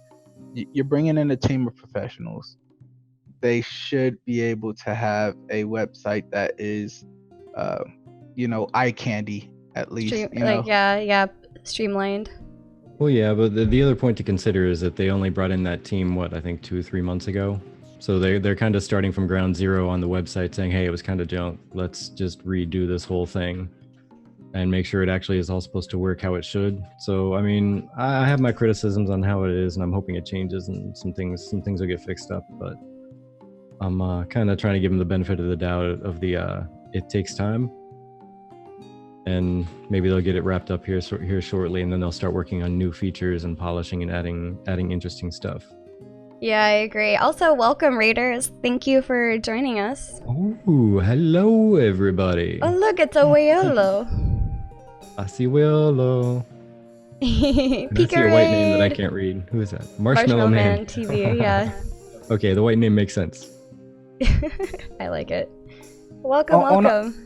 you're bringing in a team of professionals. They should be able to have a website that is, you know, eye candy at least. You know? Like, yeah, streamlined. Well, yeah, but the other point to consider is that they only brought in that team, I think 2 or 3 months ago. So they're kind of starting from ground zero on the website, saying, hey, it was kind of junk. Let's just redo this whole thing and make sure it actually is all supposed to work how it should. So, I mean, I have my criticisms on how it is, and I'm hoping it changes and some things will get fixed up. But I'm kind of trying to give them the benefit of the doubt of the it takes time. And maybe they'll get it wrapped up here shortly, and then they'll start working on new features and polishing and adding interesting stuff. Yeah, I agree. Also, welcome, Raiders. Thank you for joining us. Oh, hello, everybody. Oh, look, it's a Wayolo. Asiwelo. I see a white name that I can't read. Who is that? Marshmallow Man TV, yeah. Okay, the white name makes sense. I like it. Welcome.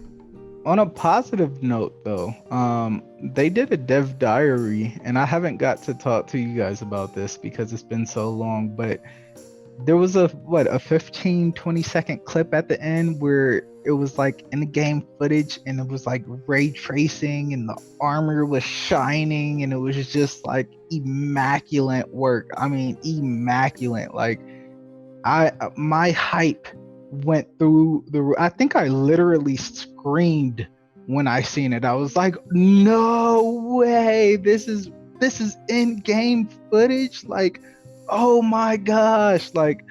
On a positive note, though, they did a dev diary, and I haven't got to talk to you guys about this because it's been so long, but there was a 15-20 second clip at the end where it was like in the game footage and it was like ray tracing and the armor was shining and it was just like immaculate work. I mean, immaculate. Like my hype went through the I think I literally screamed when I seen it. I was like, no way, this is in-game footage. Like, oh my gosh, like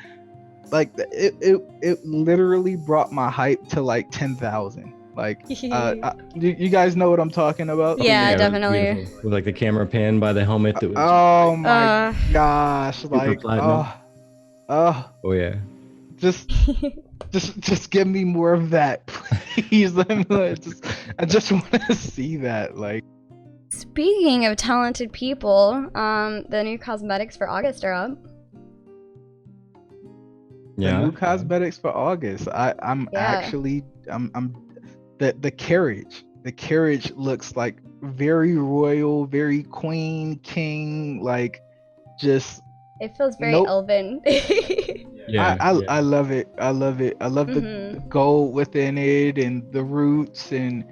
it literally brought my hype to like 10,000. Like you guys know what I'm talking about? Yeah, it was definitely. beautiful. With like the camera pan by the helmet that was Oh my gosh, like platinum. oh oh yeah. just give me more of that, please. I just want to see that. Like, Speaking of talented people, the new cosmetics for August are up. the new cosmetics for August. I'm Yeah. actually I'm the carriage. The carriage looks like very royal, very queen, king, like just It feels very Nope. elven. Yeah. I love it. I love it. I love Mhm. the gold within it and the roots, and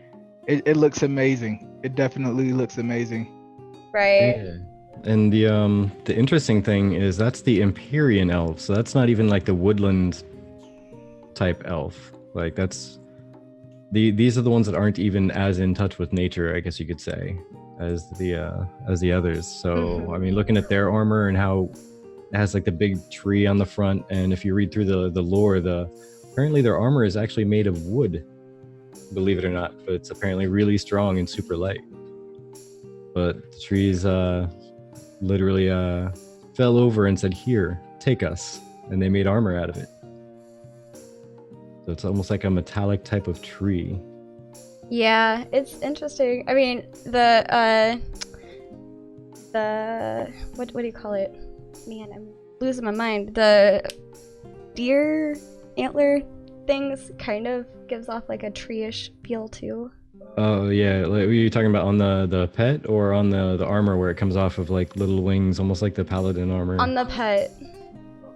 it looks amazing. It definitely looks amazing. Right. Yeah. And the interesting thing is that's the Empyrean elf, so that's not even like the woodland type elf. Like that's these are the ones that aren't even as in touch with nature, I guess you could say, as the others. So Mhm. I mean, looking at their armor and how it has like the big tree on the front, and if you read through the lore, apparently their armor is actually made of wood, believe it or not, but it's apparently really strong and super light. But the trees literally fell over and said, "Here, take us," and they made armor out of it. So it's almost like a metallic type of tree. Yeah, it's interesting. I mean, the what do you call it? Man, I'm losing my mind. The deer antler things kind of gives off like a tree-ish feel too. Oh yeah, like, were you talking about on the pet or on the armor where it comes off of like little wings, almost like the paladin armor? On the pet.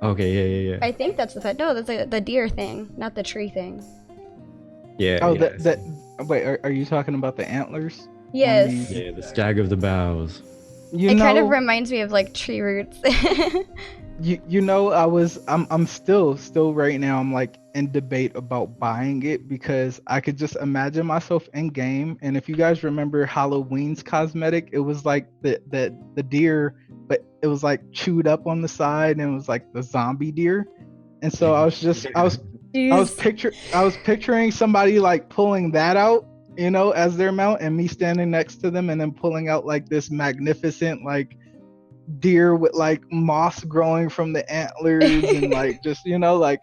Okay, yeah. I think that's the pet. No, that's the deer thing, not the tree thing. Yeah. Oh, yeah, that wait, are you talking about the antlers? Yes. Yeah, the stag of the boughs. It kind of reminds me of like tree roots. I'm still right now, I'm like in debate about buying it because I could just imagine myself in game. And if you guys remember Halloween's cosmetic, it was like the deer, but it was like chewed up on the side and it was like the zombie deer. And so I was picturing somebody like pulling that out, as their mount, and me standing next to them and then pulling out like this magnificent like deer with like moss growing from the antlers and like just like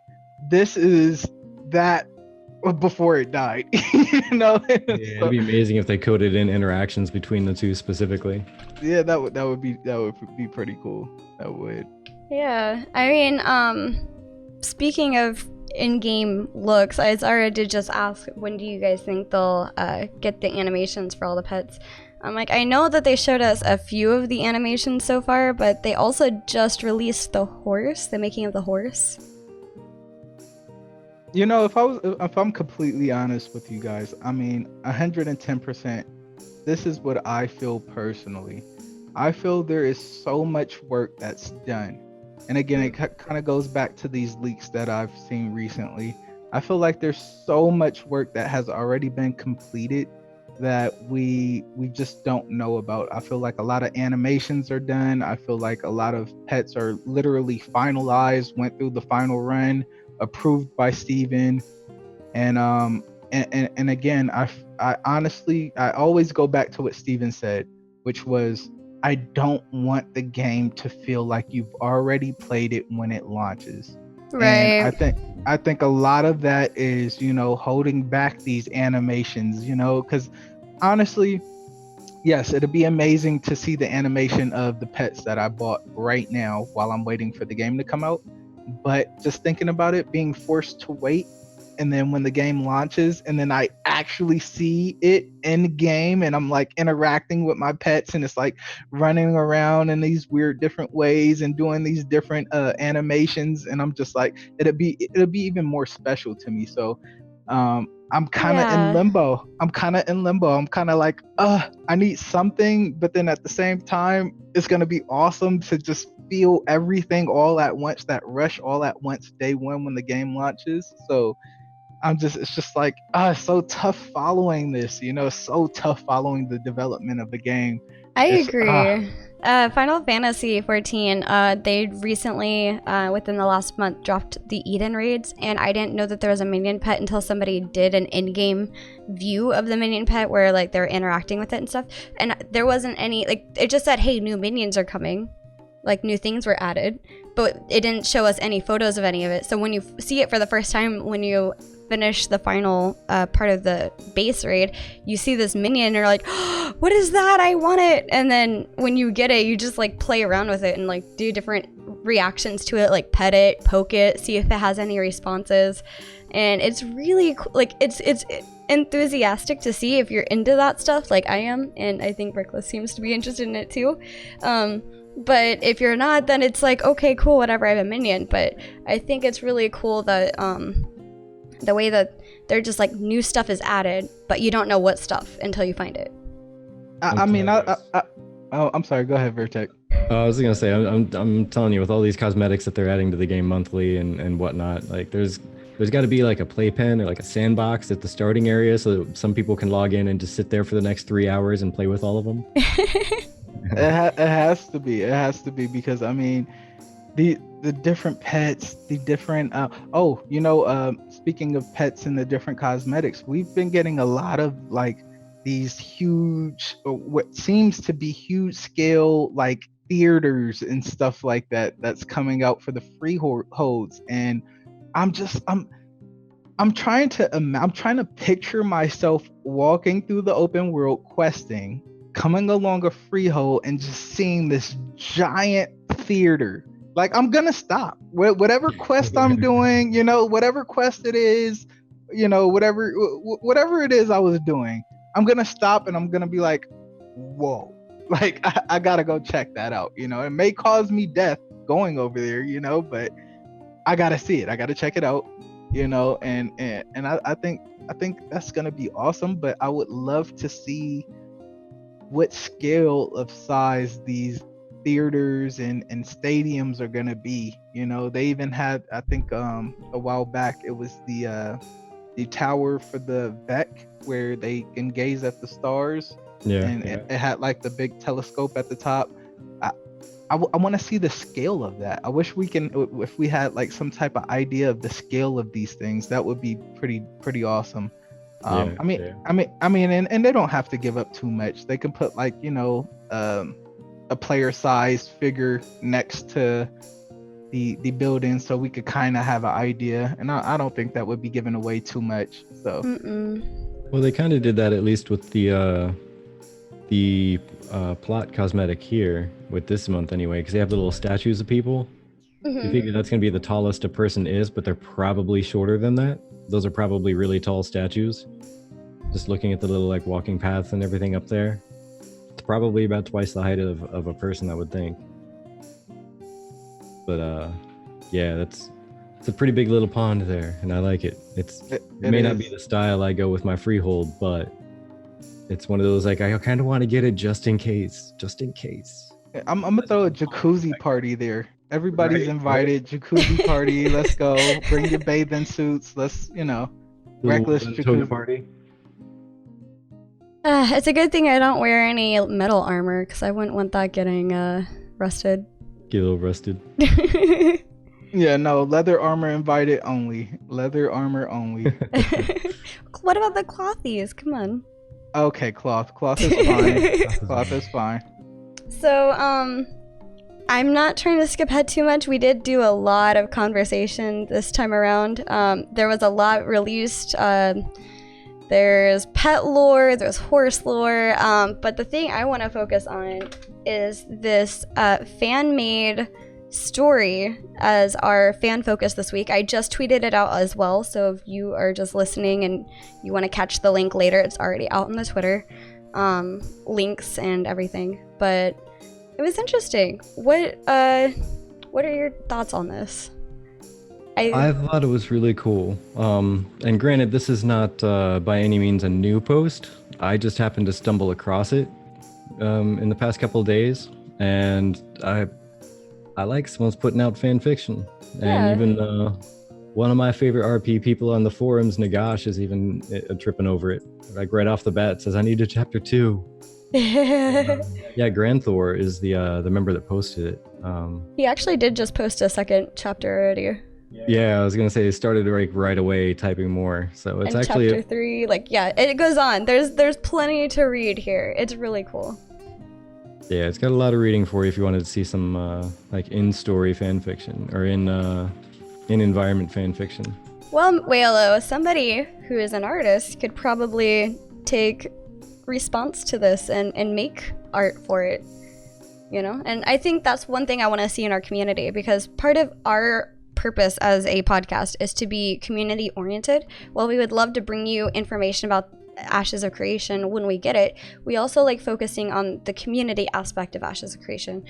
this is that before it died. Yeah, it'd be amazing if they coded in interactions between the two specifically. Yeah, that would be pretty cool. That would. Yeah, I mean, speaking of in-game looks, Zara did just ask, when do you guys think they'll get the animations for all the pets? I'm like, I know that they showed us a few of the animations so far, but they also just released the horse, the making of the horse. If I'm completely honest with you guys, I mean, 110%, this is what I feel personally. I feel there is so much work that's done. And again, it kind of goes back to these leaks that I've seen recently. I feel like there's so much work that has already been completed that we just don't know about. I feel like a lot of animations are done. I feel like a lot of pets are literally finalized, went through the final run, approved by Steven. And again, I honestly, I always go back to what Steven said, which was, I don't want the game to feel like you've already played it when it launches. Right. And I think a lot of that is, holding back these animations, because honestly, yes, it'd be amazing to see the animation of the pets that I bought right now while I'm waiting for the game to come out. But just thinking about it, being forced to wait, and then when the game launches, and then I actually see it in game, and I'm like interacting with my pets, and it's like running around in these weird different ways and doing these different animations, and I'm just like, it'll be even more special to me. So I'm kind of in limbo. I'm kind of like, I need something, but then at the same time, it's gonna be awesome to just feel everything all at once, that rush all at once day one when the game launches. So it's just like, it's so tough following this, so tough following the development of the game. I agree. Final Fantasy 14, they recently, within the last month, dropped the Eden raids, and I didn't know that there was a minion pet until somebody did an in-game view of the minion pet where like they're interacting with it and stuff, and there wasn't any, like, it just said, hey, new minions are coming, like new things were added, but it didn't show us any photos of any of it. So when you see it for the first time, when you finish the final part of the base raid, you see this minion and you're like, oh, what is that? I want it. And then when you get it, you just like play around with it and like do different reactions to it, like pet it, poke it, see if it has any responses. And it's really cool. Like it's enthusiastic to see if you're into that stuff like I am, and I think Brickless seems to be interested in it too. But if you're not, then it's like, okay, cool, whatever, I have a minion. But I think it's really cool that the way that they're just like new stuff is added, but you don't know what stuff until you find it. I'm sorry, go ahead, Virtek. I was gonna say, I'm telling you, with all these cosmetics that they're adding to the game monthly and whatnot, like there's got to be like a playpen or like a sandbox at the starting area so that some people can log in and just sit there for the next 3 hours and play with all of them. It has to be because I mean, the different pets, the different speaking of pets and the different cosmetics, we've been getting a lot of like these huge, what seems to be huge scale like theaters and stuff like that that's coming out for the freeholds, and I'm trying to picture myself walking through the open world questing, coming along a freehold and just seeing this giant theater. Like, I'm gonna stop whatever quest I'm doing, whatever quest it is, whatever it is I was doing, I'm gonna stop and I'm gonna be like, whoa, like I gotta go check that out. It may cause me death going over there, but I gotta see it, I gotta check it out, and I think that's gonna be awesome. But I would love to see what scale of size these theaters and stadiums are gonna be. They even had, I think a while back, it was the tower for the Vec where they can gaze at the stars. It had like the big telescope at the top. I want to see the scale of that. I wish if we had like some type of idea of the scale of these things, that would be pretty awesome. And they don't have to give up too much. They can put like, a player-sized figure next to the building so we could kind of have an idea. And I don't think that would be giving away too much. So. Well, they kind of did that, at least with the plot cosmetic here with this month anyway, because they have the little statues of people. You figure that's going to be the tallest a person is, but they're probably shorter than that. Those are probably really tall statues. Just looking at the little like walking paths and everything up there, it's probably about twice the height of a person, I would think. But it's a pretty big little pond there, and I like it. It may not be the style I go with my freehold, but it's one of those like I kind of want to get it just in case. I'm gonna throw a jacuzzi party there. Everybody's invited. Jacuzzi party. Let's go. Bring your bathing suits. Let's reckless jacuzzi party. It's a good thing I don't wear any metal armor because I wouldn't want that getting rusted. Get a little rusted. Yeah, no, leather armor invited only. Leather armor only. What about the clothies? Come on. Okay, cloth. Cloth is fine. Cloth is fine. So, I'm not trying to skip ahead too much. We did do a lot of conversation this time around. There was a lot released. There's pet lore, there's horse lore, but the thing I want to focus on is this fan-made story as our fan focus this week. I just tweeted it out as well, so if you are just listening and you want to catch the link later, it's already out on the Twitter links and everything. But it was interesting. What are your thoughts on this? I thought it was really cool. And granted, this is not by any means a new post. I just happened to stumble across it in the past couple of days, and I like someone's putting out fan fiction. And even one of my favorite RP people on the forums, Nagash, is even tripping over it. Like right off the bat says, I need a chapter 2. Yeah, Grand Thor is the member that posted it. He actually did just post a second chapter already. Yeah, I was gonna say it started like right away typing more. So it's and actually chapter 3, like it goes on. There's plenty to read here. It's really cool. Yeah, it's got a lot of reading for you if you wanted to see some like in-story fan fiction or in environment fan fiction. Well, Waylo, somebody who is an artist could probably take response to this and make art for it, you know? And I think that's one thing I want to see in our community, because part of our purpose as a podcast is to be community oriented. While we would love to bring you information about Ashes of Creation when we get it, we also like focusing on the community aspect of Ashes of Creation,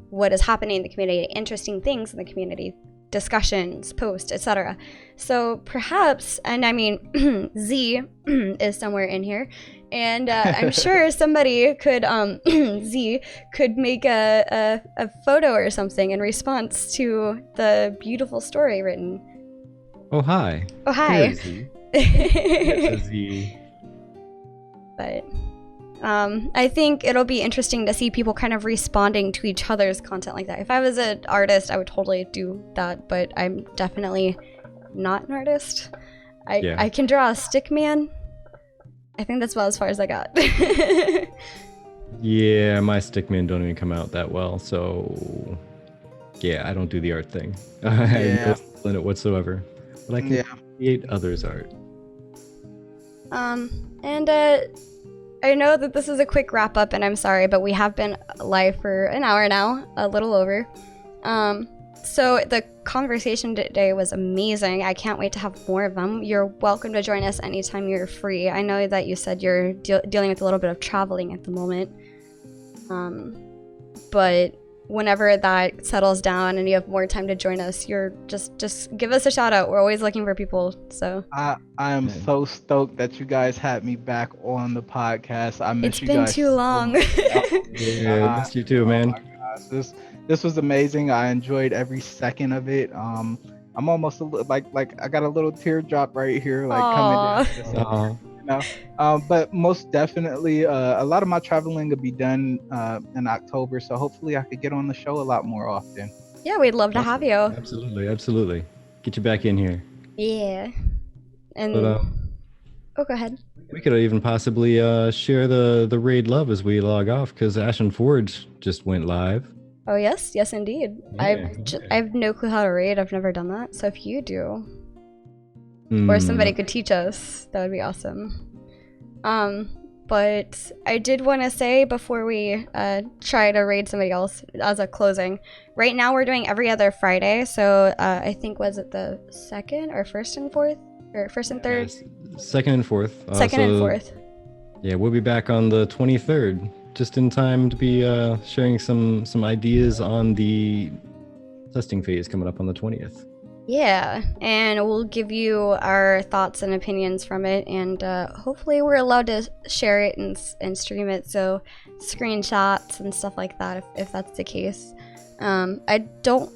what is happening in the community, interesting things in the community, discussions, posts, etc. So perhaps, and I mean Z is somewhere in here, and I'm sure somebody could Z could make a photo or something in response to the beautiful story written. Oh hi. Oh hi. Here's Z. It's a Z. But I think it'll be interesting to see people kind of responding to each other's content like that. If I was an artist, I would totally do that, but I'm definitely not an artist. I can draw a stick man. I think that's about as far as I got. Yeah, my stickmen don't even come out that well, so yeah, I don't do the art thing. I have no skill in it whatsoever, but I can create others' art. And I know that this is a quick wrap up, and I'm sorry, but we have been live for an hour now, a little over. So the conversation today was amazing. I can't wait to have more of them. You're welcome to join us anytime you're free. I know that you said you're dealing with a little bit of traveling at the moment. But whenever that settles down and you have more time to join us, you're just give us a shout out. We're always looking for people. So I am so stoked that you guys had me back on the podcast. I miss you guys. It's been too long. Yeah, I missed you too, man. Oh my gosh, this was amazing. I enjoyed every second of it. I'm almost a little, like I got a little teardrop right here, like coming down. You know, but most definitely, a lot of my traveling will be done in October, so hopefully I could get on the show a lot more often. Yeah, we'd love to have you. Absolutely. Get you back in here. Yeah. And But, go ahead. we could even possibly share the raid love as we log off, because Ashen Forge just went live. Oh yes, indeed. Yeah. I have no clue how to raid. I've never done that. So if you do, or somebody could teach us, that would be awesome. But I did want to say before we try to raid somebody else as a closing, right now we're doing every other Friday. So I think, was it the second or first and fourth, or first and third? Second and fourth. Second and fourth. Yeah, we'll be back on the 23rd, just in time to be sharing some ideas on the testing phase coming up on the 20th. Yeah, and we'll give you our thoughts and opinions from it, and hopefully we're allowed to share it and stream it, so screenshots and stuff like that if that's the case. I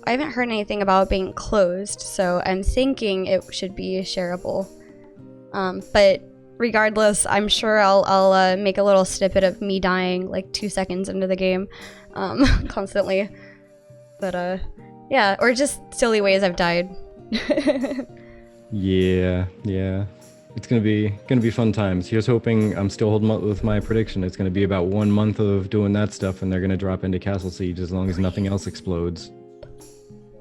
haven't heard anything about it being closed, so I'm thinking it should be shareable. But regardless, I'm sure I'll make a little snippet of me dying like 2 seconds into the game, constantly. But yeah, or just silly ways I've died. Yeah. It's gonna be fun times. Here's hoping. I'm still holding up with my prediction. It's gonna be about 1 month of doing that stuff, and they're gonna drop into Castle Siege as long as nothing else explodes.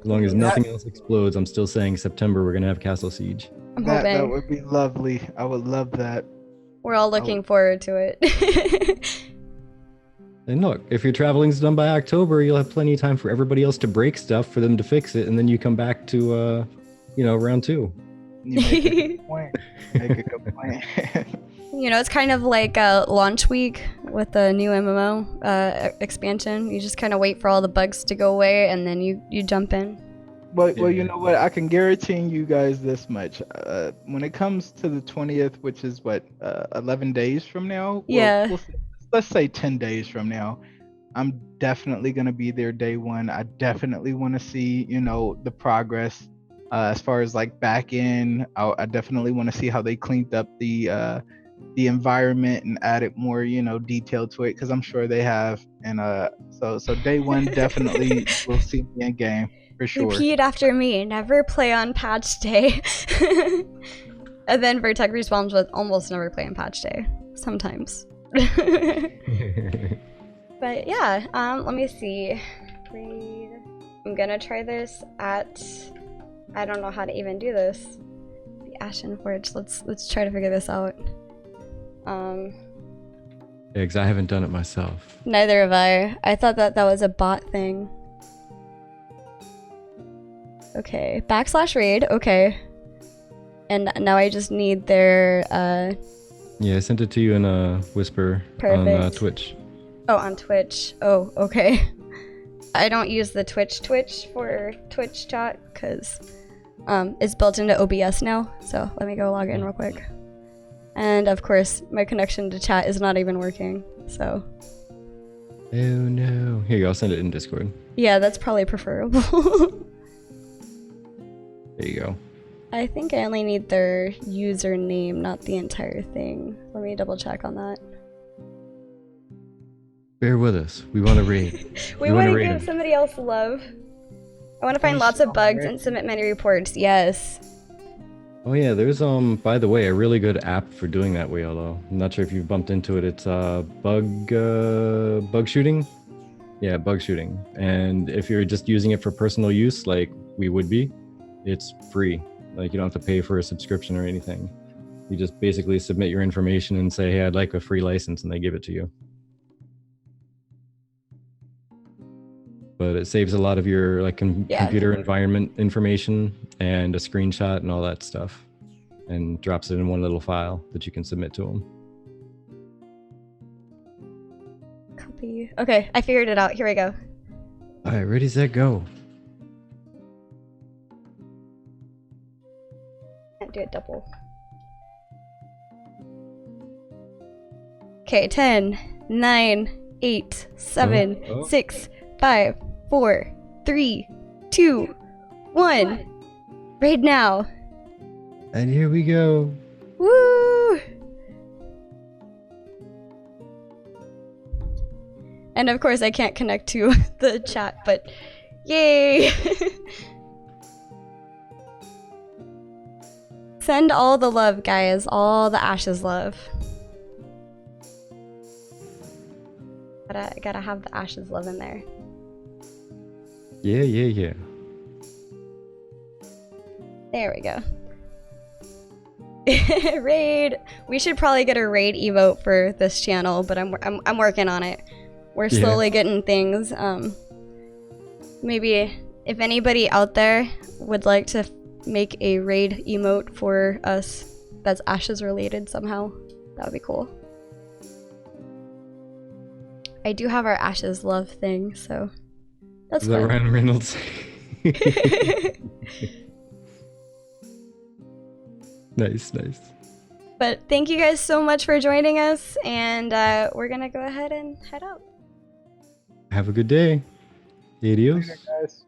As long as nothing else explodes, I'm still saying September we're gonna have Castle Siege. I'm hoping. That would be lovely. I would love that. We're all looking forward to it. And look, if your traveling's done by October, you'll have plenty of time for everybody else to break stuff for them to fix it, and then you come back to, round 2. You make a good point. Make a good point. You know, it's kind of like launch week with the new MMO expansion. You just kind of wait for all the bugs to go away, and then you jump in. Well, you know what? I can guarantee you guys this much. When it comes to the 20th, which is 11 days from now? Yeah. Let's say 10 days from now. I'm definitely going to be there day one. I definitely want to see, the progress as far as like back end. I definitely want to see how they cleaned up the environment and added more, detail to it, because I'm sure they have. And so day one definitely will see me in game. For sure. Repeat after me. Never play on patch day. And then Virtek responds with almost never play on patch day. Sometimes. But yeah, let me see. I'm gonna try this at. I don't know how to even do this. The Ashen Forge. Let's try to figure this out. Yeah, because I haven't done it myself. Neither have I. I thought that was a bot thing. Okay, /raid, okay. And now I just need their, Yeah, I sent it to you in a whisper on Twitch. Oh, on Twitch. Oh, okay. I don't use the Twitch for Twitch chat, because it's built into OBS now, so let me go log in real quick. And of course, my connection to chat is not even working, so. Oh no. Here you go, I'll send it in Discord. Yeah, that's probably preferable. There you go. I think I only need their username, not the entire thing. Let me double check on that. Bear with us. We want to raid. we want to give somebody else love. I want to find lots of bugs and submit many reports. Yes. Oh yeah, there's by the way, a really good app for doing that way, although I'm not sure if you've bumped into it. It's bug shooting. Yeah, bug shooting. And if you're just using it for personal use, like we would be, it's free. Like you don't have to pay for a subscription or anything. You just basically submit your information and say, hey, I'd like a free license, and they give it to you. But it saves a lot of your like computer environment information and a screenshot and all that stuff, and drops it in one little file that you can submit to them. Copy. Okay, I figured it out. Here we go. All right, ready, set, go. Can't do it double. Okay, 10, 9, 8, 7, 6, 5, 4, 3, 2, 1. Raid now. And here we go. Woo! And of course I can't connect to the chat, but yay! Send all the love, guys. All the ashes love. Gotta have the ashes love in there. Yeah. There we go. Raid. We should probably get a raid emote for this channel, but I'm working on it. We're slowly getting things. Maybe if anybody out there would like to make a raid emote for us that's ashes related somehow, that would be cool. I do have our ashes love thing, so that's fun. Is that Ryan Reynolds? Nice. But thank you guys so much for joining us, and we're gonna go ahead and head out. Have a good day. Adios. Later, guys.